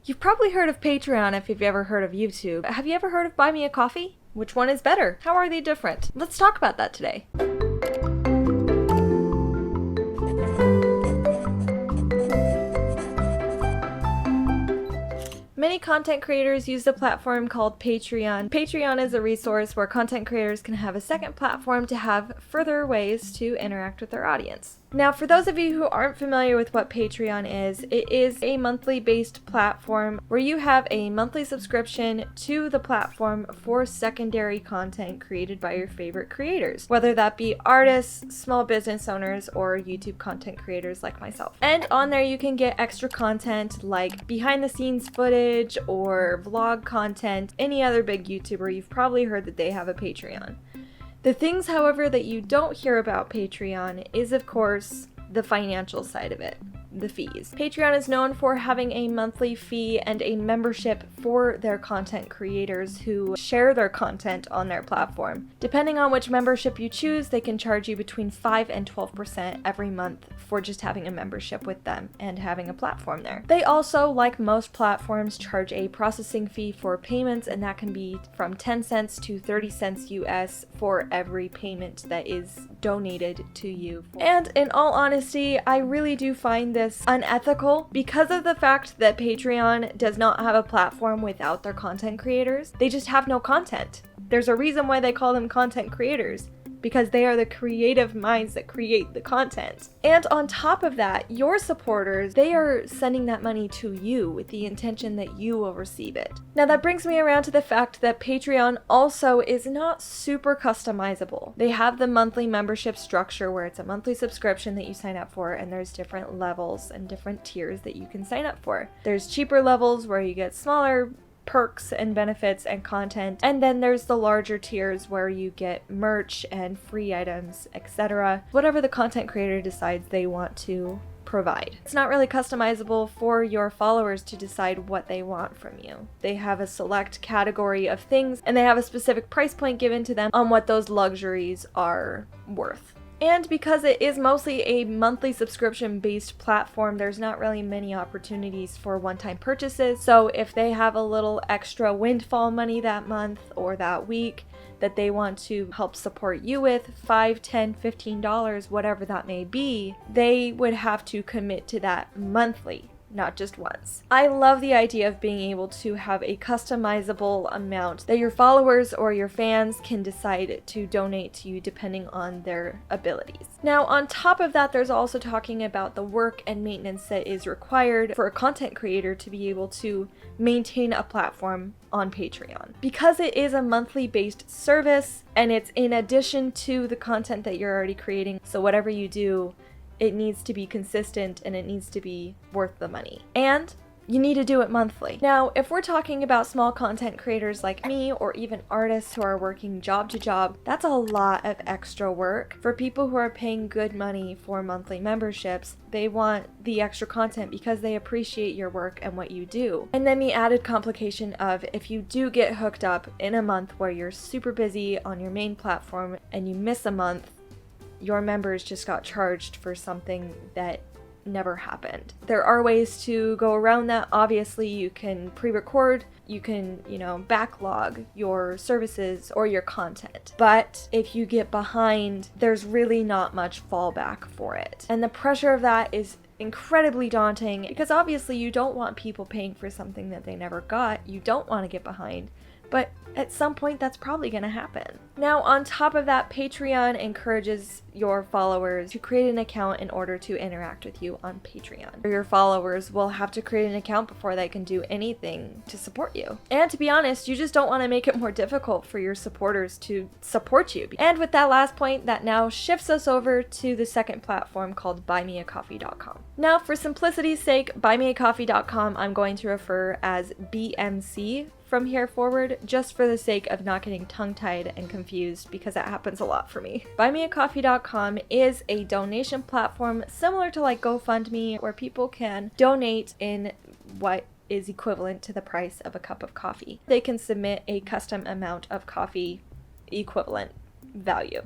You've probably heard of Patreon if you've ever heard of YouTube. Have you ever heard of Buy Me a Coffee? Which one is better? How are they different? Let's talk about that today. Many content creators use a platform called Patreon. Patreon is a resource where content creators can have a second platform to have further ways to interact with their audience. Now, for those of you who aren't familiar with what Patreon is, it is a monthly based platform where you have a monthly subscription to the platform for secondary content created by your favorite creators, whether that be artists, small business owners, or YouTube content creators like myself. And on there you can get extra content like behind the scenes footage or vlog content. Any other big YouTuber, you've probably heard that they have a Patreon. The things, however, that you don't hear about Patreon is, of course, the financial side of it, the fees. Patreon is known for having a monthly fee and a membership for their content creators who share their content on their platform. Depending on which membership you choose, they can charge you between 5 and 12% every month for just having a membership with them and having a platform there. They also, like most platforms, charge a processing fee for payments, and that can be from 10 cents to 30 cents US for every payment that is donated to you. And in all honesty, I really do find this unethical because of the fact that Patreon does not have a platform without their content creators. They just have no content. There's a reason why they call them content creators, because they are the creative minds that create the content. And on top of that, your supporters, they are sending that money to you with the intention that you will receive it. Now that brings me around to the fact that Patreon also is not super customizable. They have the monthly membership structure where it's a monthly subscription that you sign up for, and there's different levels and different tiers that you can sign up for. There's cheaper levels where you get smaller perks and benefits and content, and then there's the larger tiers where you get merch and free items, etc. Whatever the content creator decides they want to provide. It's not really customizable for your followers to decide what they want from you. They have a select category of things, and they have a specific price point given to them on what those luxuries are worth. And because it is mostly a monthly subscription-based platform, there's not really many opportunities for one-time purchases. So if they have a little extra windfall money that month or that week that they want to help support you with, $5, $10, $15, whatever that may be, they would have to commit to that monthly, not just once. I love the idea of being able to have a customizable amount that your followers or your fans can decide to donate to you depending on their abilities. Now, on top of that, there's also talking about the work and maintenance that is required for a content creator to be able to maintain a platform on Patreon. Because it is a monthly based service and it's in addition to the content that you're already creating, so whatever you do, it needs to be consistent and it needs to be worth the money. And you need to do it monthly. Now, if we're talking about small content creators like me or even artists who are working job to job, that's a lot of extra work. For people who are paying good money for monthly memberships, they want the extra content because they appreciate your work and what you do. And then the added complication of if you do get hooked up in a month where you're super busy on your main platform and you miss a month, your members just got charged for something that never happened. There are ways to go around that. Obviously, you can pre-record, you can, backlog your services or your content. But if you get behind, there's really not much fallback for it. And the pressure of that is incredibly daunting because obviously you don't want people paying for something that they never got. You don't want to get behind. But at some point, that's probably going to happen. Now, on top of that, Patreon encourages your followers to create an account in order to interact with you on Patreon. Your followers will have to create an account before they can do anything to support you. And to be honest, you just don't want to make it more difficult for your supporters to support you. And with that last point, that now shifts us over to the second platform called buymeacoffee.com. Now, for simplicity's sake, buymeacoffee.com I'm going to refer as BMC from here forward, just for the sake of not getting tongue-tied and confused, because that happens a lot for me. Buymeacoffee.com is a donation platform similar to like GoFundMe, where people can donate in what is equivalent to the price of a cup of coffee. They can submit a custom amount of coffee equivalent value.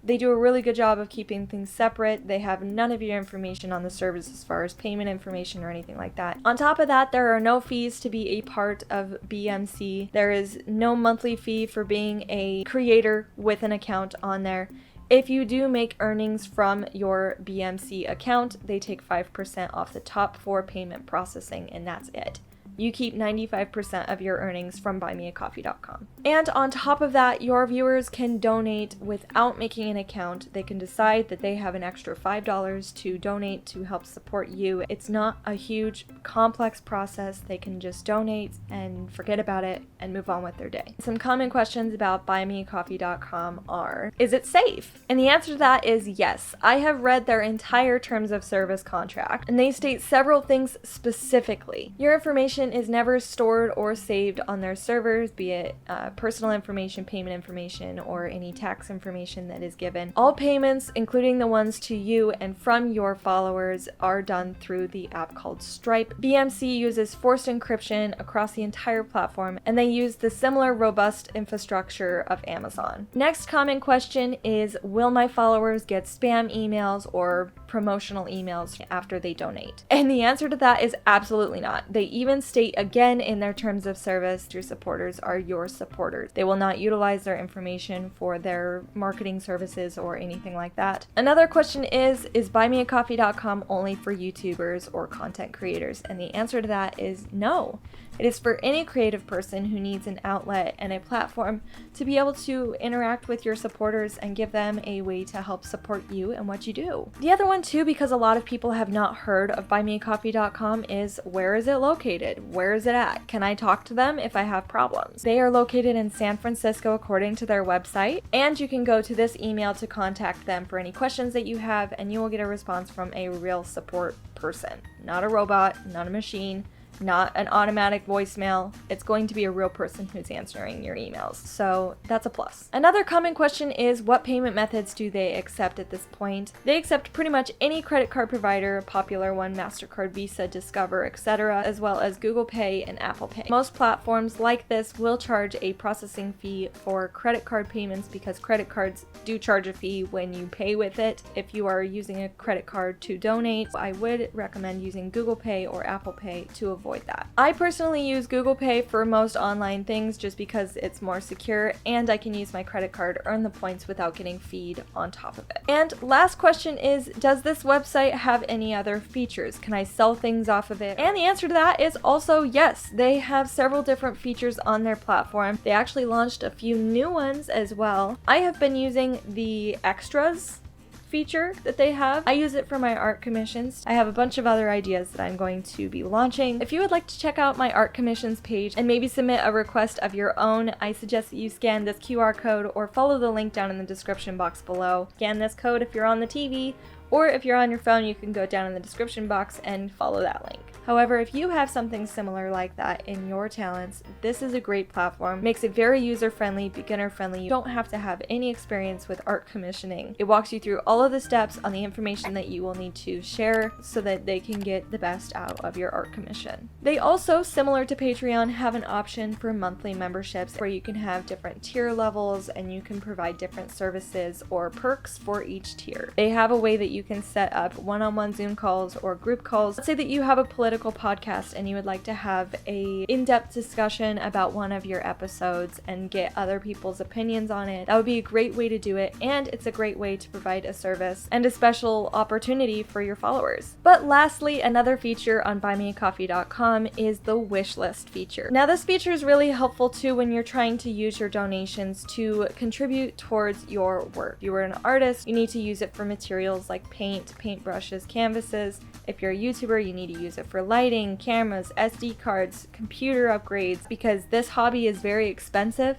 They do a really good job of keeping things separate. They have none of your information on the service as far as payment information or anything like that. On top of that, there are no fees to be a part of BMC. There is no monthly fee for being a creator with an account on there. If you do make earnings from your BMC account, they take 5% off the top for payment processing, and that's it. You keep 95% of your earnings from buymeacoffee.com. And on top of that, your viewers can donate without making an account. They can decide that they have an extra $5 to donate to help support you. It's not a huge, complex process. They can just donate and forget about it and move on with their day. Some common questions about buymeacoffee.com are, is it safe? And the answer to that is yes. I have read their entire terms of service contract, and they state several things specifically. Your information is never stored or saved on their servers, be it personal information, payment information, or any tax information that is given. All payments, including the ones to you and from your followers, are done through the app called Stripe. BMC uses forced encryption across the entire platform, and they use the similar robust infrastructure of Amazon. Next common question is, will my followers get spam emails or promotional emails after they donate? And the answer to that is absolutely not. They even state again in their terms of service, your supporters are your supporters. They will not utilize their information for their marketing services or anything like that. Another question is buymeacoffee.com only for YouTubers or content creators? And the answer to that is no. It is for any creative person who needs an outlet and a platform to be able to interact with your supporters and give them a way to help support you and what you do. The other one too, because a lot of people have not heard of buymeacoffee.com, is where is it located? Where is it at? Can I talk to them if I have problems? They are located in San Francisco according to their website, and you can go to this email to contact them for any questions that you have, and you will get a response from a real support person. Not a robot, not a machine, not an automatic voicemail. It's going to be a real person who's answering your emails. So that's a plus. Another common question is, what payment methods do they accept at this point? They accept pretty much any credit card provider, popular one, MasterCard, Visa, Discover, etc., as well as Google Pay and Apple Pay. Most platforms like this will charge a processing fee for credit card payments because credit cards do charge a fee when you pay with it. If you are using a credit card to donate, I would recommend using Google Pay or Apple Pay to avoid that. I personally use Google Pay for most online things just because it's more secure and I can use my credit card to earn the points without getting feed on top of it. And last question is, does this website have any other features? Can I sell things off of it? And the answer to that is also yes. They have several different features on their platform. They actually launched a few new ones as well. I have been using the extras feature that they have. I use it for my art commissions. I have a bunch of other ideas that I'm going to be launching. If you would like to check out my art commissions page and maybe submit a request of your own, I suggest that you scan this QR code or follow the link down in the description box below. Scan this code if you're on the TV, or if you're on your phone, you can go down in the description box and follow that link. However, if you have something similar like that in your talents, this is a great platform. Makes it very user-friendly, beginner-friendly. You don't have to have any experience with art commissioning. It walks you through all of the steps on the information that you will need to share so that they can get the best out of your art commission. They also, similar to Patreon, have an option for monthly memberships where you can have different tier levels and you can provide different services or perks for each tier. They have a way that you can set up one-on-one Zoom calls or group calls. Let's say that you have a political podcast and you would like to have a in-depth discussion about one of your episodes and get other people's opinions on it. That would be a great way to do it, and it's a great way to provide a service and a special opportunity for your followers. But lastly, another feature on buymeacoffee.com is the WISHLIST feature. Now this feature is really helpful too when you're trying to use your donations to contribute towards your work. If you are an artist, you need to use it for materials like paint, paintbrushes, canvases. If you're a YouTuber, you need to use it for lighting, cameras, SD cards, computer upgrades, because this hobby is very expensive.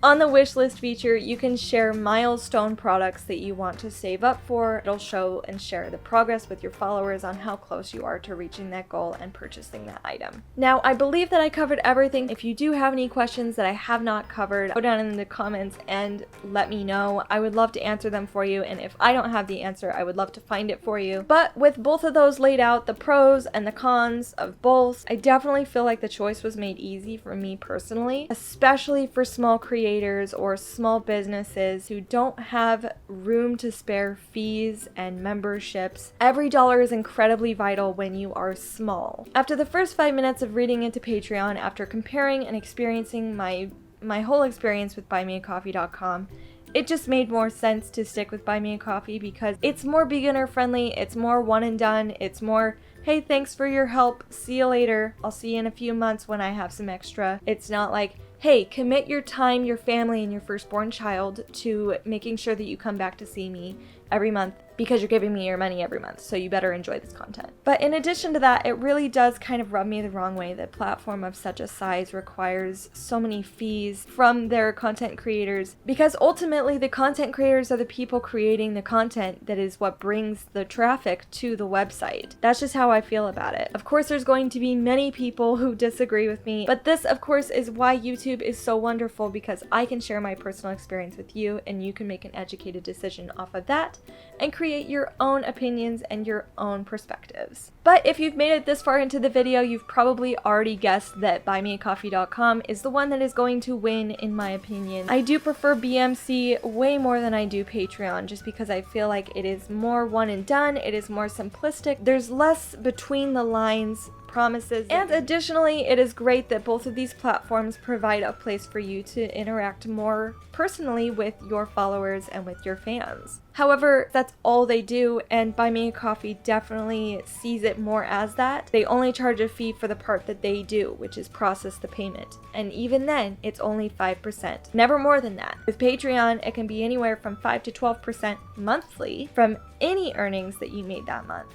On the wishlist feature, you can share milestone products that you want to save up for. It'll show and share the progress with your followers on how close you are to reaching that goal and purchasing that item. Now, I believe that I covered everything. If you do have any questions that I have not covered, go down in the comments and let me know. I would love to answer them for you, and if I don't have the answer, I would love to find it for you. But with both of those videos laid out the pros and the cons of both. I definitely feel like the choice was made easy for me personally, especially for small creators or small businesses who don't have room to spare fees and memberships. Every dollar is incredibly vital when you are small. After the first 5 minutes of reading into Patreon, after comparing and experiencing my whole experience with buymeacoffee.com, it just made more sense to stick with Buy Me a Coffee because it's more beginner friendly, it's more one and done, it's more, hey, thanks for your help, see you later, I'll see you in a few months when I have some extra. It's not like, hey, commit your time, your family, and your firstborn child to making sure that you come back to see me every month because you're giving me your money every month, so you better enjoy this content. But in addition to that, it really does kind of rub me the wrong way that a platform of such a size requires so many fees from their content creators, because ultimately the content creators are the people creating the content that is what brings the traffic to the website. That's just how I feel about it. Of course, there's going to be many people who disagree with me, but this, of course, is why YouTube is so wonderful, because I can share my personal experience with you and you can make an educated decision off of that and create your own opinions and your own perspectives. But if you've made it this far into the video, you've probably already guessed that buymeacoffee.com is the one that is going to win, in my opinion. I do prefer BMC way more than I do Patreon, just because I feel like it is more one and done, it is more simplistic, there's less between the lines promises, and additionally, it is great that both of these platforms provide a place for you to interact more personally with your followers and with your fans. However, that's all they do, and Buy Me a Coffee definitely sees it more as that. They only charge a fee for the part that they do, which is process the payment. And even then, it's only 5%. Never more than that. With Patreon, it can be anywhere from 5 to 12% monthly from any earnings that you made that month.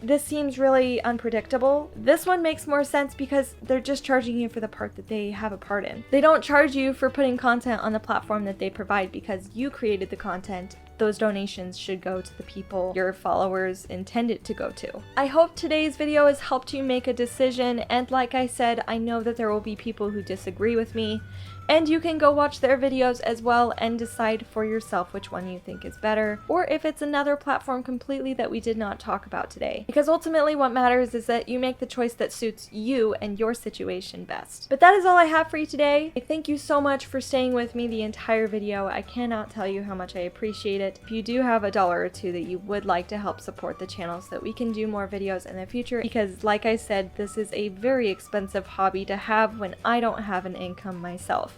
This seems really unpredictable. This one makes more sense because they're just charging you for the part that they have a part in. They don't charge you for putting content on the platform that they provide because you created the content. Those donations should go to the people your followers intend it to go to. I hope today's video has helped you make a decision, and like I said, I know that there will be people who disagree with me, and you can go watch their videos as well and decide for yourself which one you think is better, or if it's another platform completely that we did not talk about today. Because ultimately what matters is that you make the choice that suits you and your situation best. But that is all I have for you today. Thank you so much for staying with me the entire video. I cannot tell you how much I appreciate it. If you do have $1 or $2 that you would like to help support the channel so that we can do more videos in the future, because like I said, this is a very expensive hobby to have when I don't have an income myself.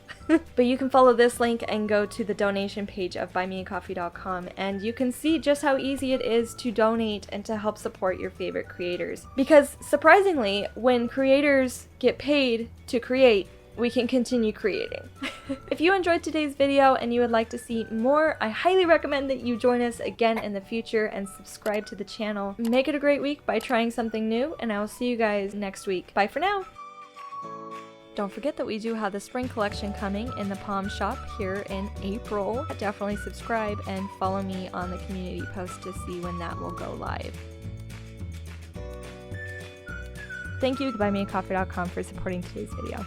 But you can follow this link and go to the donation page of buymeacoffee.com, and you can see just how easy it is to donate and to help support your favorite creators. Because surprisingly, when creators get paid to create, we can continue creating. If you enjoyed today's video and you would like to see more, I highly recommend that you join us again in the future and subscribe to the channel. Make it a great week by trying something new, and I will see you guys next week. Bye for now! Don't forget that we do have the spring collection coming in the Palm shop here in April. Definitely subscribe and follow me on the community post to see when that will go live. Thank you to buymeacoffee.com for supporting today's video.